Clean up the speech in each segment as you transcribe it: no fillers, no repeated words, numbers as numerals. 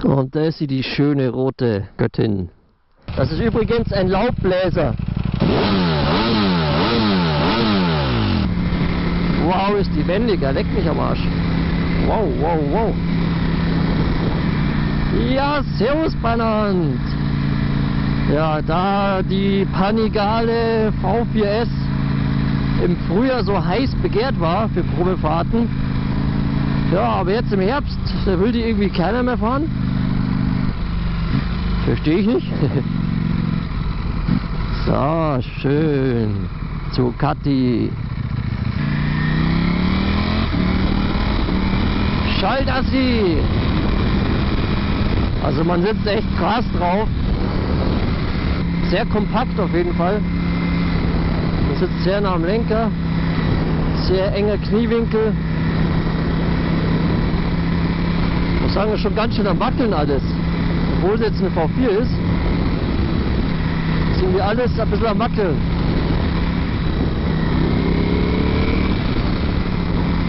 Und da ist sie, die schöne rote Göttin. Das ist übrigens ein Laubbläser. Wow, ist die wendiger, leck mich am Arsch. Wow, wow, wow. Ja, servus beieinander. Ja, da die Panigale V4S im Frühjahr so heiß begehrt war für Probefahrten, ja, aber jetzt im Herbst, da will die irgendwie keiner mehr fahren. Verstehe ich nicht. So, schön. Zu Kathi. Schaltassi. Also man sitzt echt krass drauf. Sehr kompakt auf jeden Fall. Man sitzt sehr nah am Lenker. Sehr enger Kniewinkel. Ich muss sagen, ist schon ganz schön am Wackeln alles. Obwohl es jetzt eine V4 ist, sind wir alles ein bisschen am Wackeln.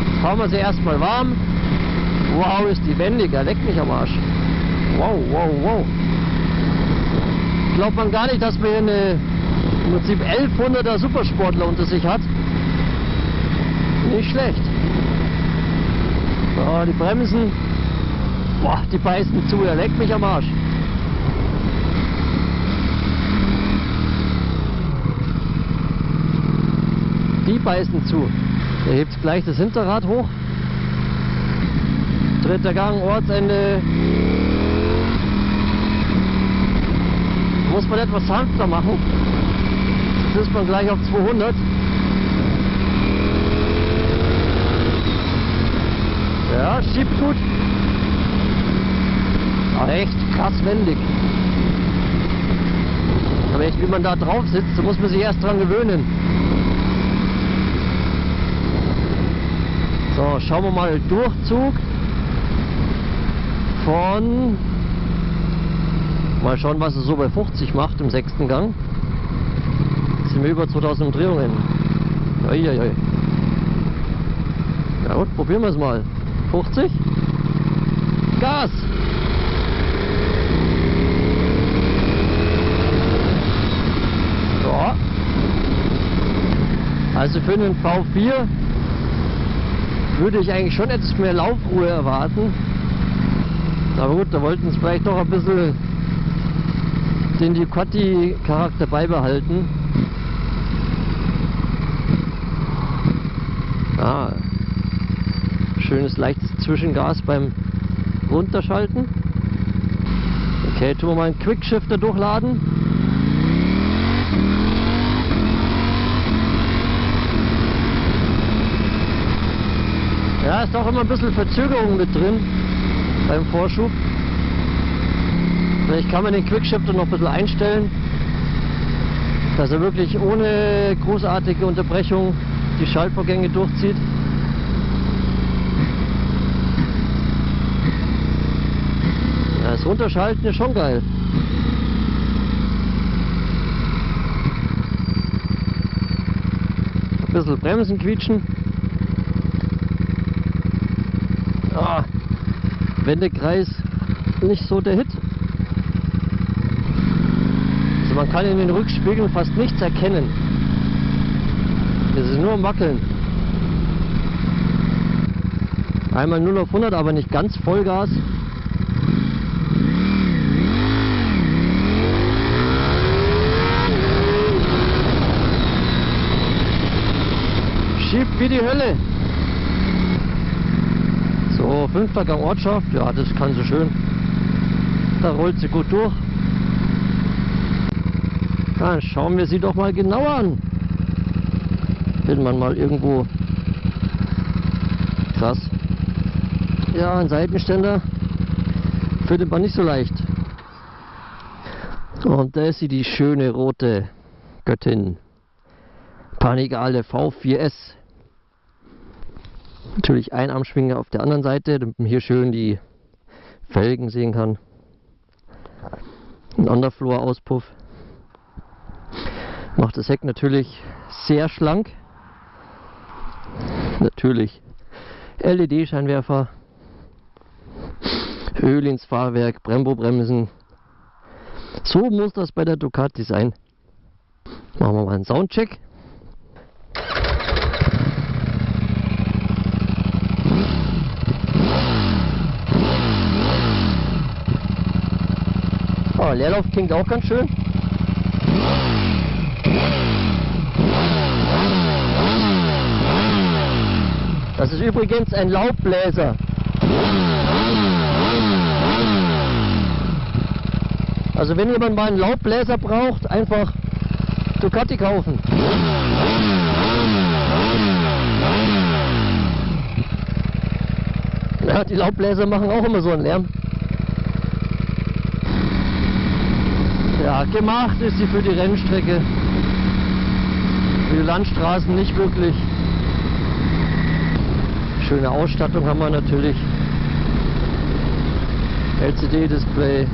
Jetzt fahren wir sie erstmal warm. Wow, ist die wendiger, leck mich am Arsch. Wow, wow, wow. Glaubt man gar nicht, dass man hier eine im Prinzip 1100er Supersportler unter sich hat. Nicht schlecht. So, die Bremsen. Boah, die beißen zu, er leckt mich am Arsch. Die beißen zu. Er hebt gleich das Hinterrad hoch. Dritter Gang, Ortsende. Muss man etwas sanfter machen. Jetzt ist man gleich auf 200. Ja, schiebt gut. Aber echt krass wendig. Aber echt, wie man da drauf sitzt, da muss man sich erst dran gewöhnen. So, schauen wir mal. Durchzug von... Mal schauen, was es so bei 50 macht im 6. Gang. Jetzt sind wir über 2000 Umdrehungen. Uiuiui. Ja gut, probieren wir es mal. 50. Gas! So. Also für einen V4 würde ich eigentlich schon etwas mehr Laufruhe erwarten. Aber gut, da wollten sie vielleicht doch ein bisschen den Ducati-Charakter beibehalten. Ah, schönes leichtes Zwischengas beim Runterschalten. Okay, tun wir mal einen Quickshifter durchladen. Ja, ist auch immer ein bisschen Verzögerung mit drin beim Vorschub. Vielleicht kann man den Quickshifter noch ein bisschen einstellen, dass er wirklich ohne großartige Unterbrechung die Schaltvorgänge durchzieht. Ja, das Runterschalten ist schon geil. Ein bisschen Bremsen quietschen. Ah, Wendekreis nicht so der Hit. Also man kann in den Rückspiegeln fast nichts erkennen. Das ist nur am Wackeln. Einmal 0 auf 100, aber nicht ganz Vollgas. Schiebt wie die Hölle. So, 5. Gang Ortschaft, ja, das kann sie schön. Da rollt sie gut durch. Dann schauen wir sie doch mal genauer an. Wenn man mal irgendwo... Krass. Ja, ein Seitenständer findet man nicht so leicht. Und da ist sie, die schöne rote Göttin. Panigale V4S. Natürlich Einarmschwinge auf der anderen Seite, damit man hier schön die Felgen sehen kann. Ein Underfloor-Auspuff. Macht das Heck natürlich sehr schlank. Natürlich LED-Scheinwerfer. Öl ins Fahrwerk, Brembo-Bremsen. So muss das bei der Ducati sein. Machen wir mal einen Soundcheck. Oh, Leerlauf klingt auch ganz schön. Das ist übrigens ein Laubbläser. Also wenn jemand mal einen Laubbläser braucht, einfach Ducati kaufen. Ja, die Laubbläser machen auch immer so einen Lärm. Ja, gemacht ist sie für die Rennstrecke. Für die Landstraßen nicht wirklich. Schöne Ausstattung haben wir natürlich. LCD-Display.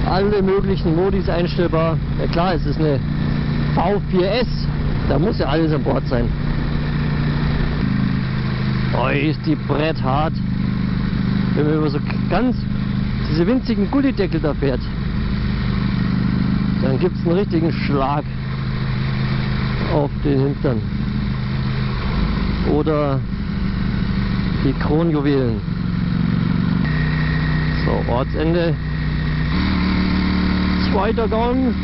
Alle möglichen Modis einstellbar. Ja klar, es ist eine V4S. Da muss ja alles an Bord sein. Oh, ist die bretthart. Wenn man über so ganz diese winzigen Gullideckel da fährt, dann gibt es einen richtigen Schlag auf den Hintern. Oder die Kronjuwelen. So, Ortsende. Zweiter Gang.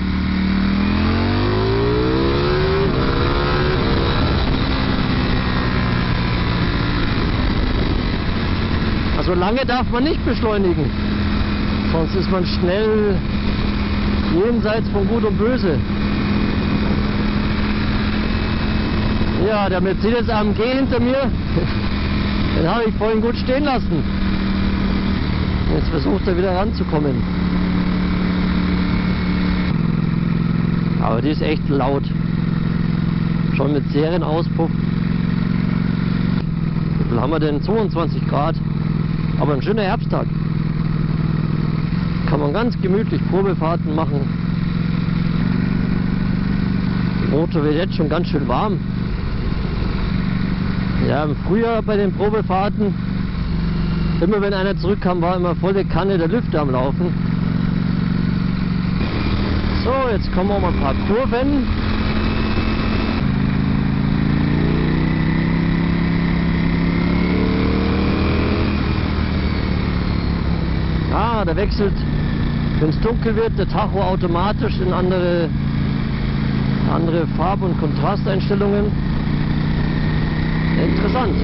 Also lange darf man nicht beschleunigen, sonst ist man schnell jenseits von Gut und Böse. Ja, der Mercedes AMG hinter mir, den habe ich vorhin gut stehen lassen. Jetzt versucht er wieder ranzukommen. Aber die ist echt laut. Schon mit Serienauspuff. Wie viel haben wir denn? 22 Grad. Aber ein schöner Herbsttag. Kann man ganz gemütlich Probefahrten machen. Der Motor wird jetzt schon ganz schön warm. Ja, im Frühjahr bei den Probefahrten, immer wenn einer zurückkam, war immer volle Kanne der Lüfter am Laufen. So, jetzt kommen wir mal ein paar Kurven. Ah, da wechselt, wenn es dunkel wird, der Tacho automatisch in andere Farb- und Kontrasteinstellungen. Interessant.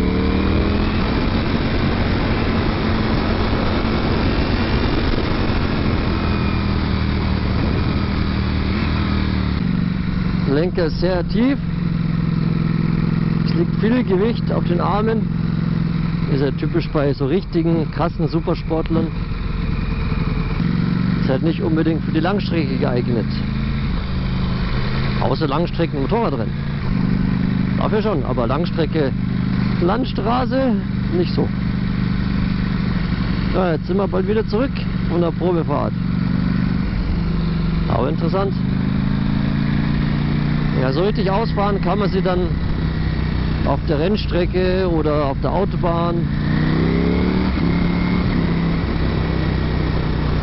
Der Lenker ist sehr tief. Es liegt viel Gewicht auf den Armen. Ist ja typisch bei so richtigen, krassen Supersportlern. Ist halt nicht unbedingt für die Langstrecke geeignet. Außer Langstrecken Motorradrennen. Dafür schon, aber Langstrecke Landstraße nicht so. Ja, jetzt sind wir bald wieder zurück von der Probefahrt. Aber interessant. Ja, so richtig ausfahren kann man sie dann auf der Rennstrecke oder auf der Autobahn.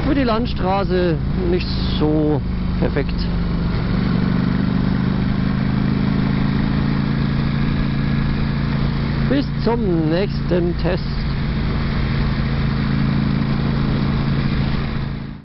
Für die Landstraße nicht so perfekt. Bis zum nächsten Test.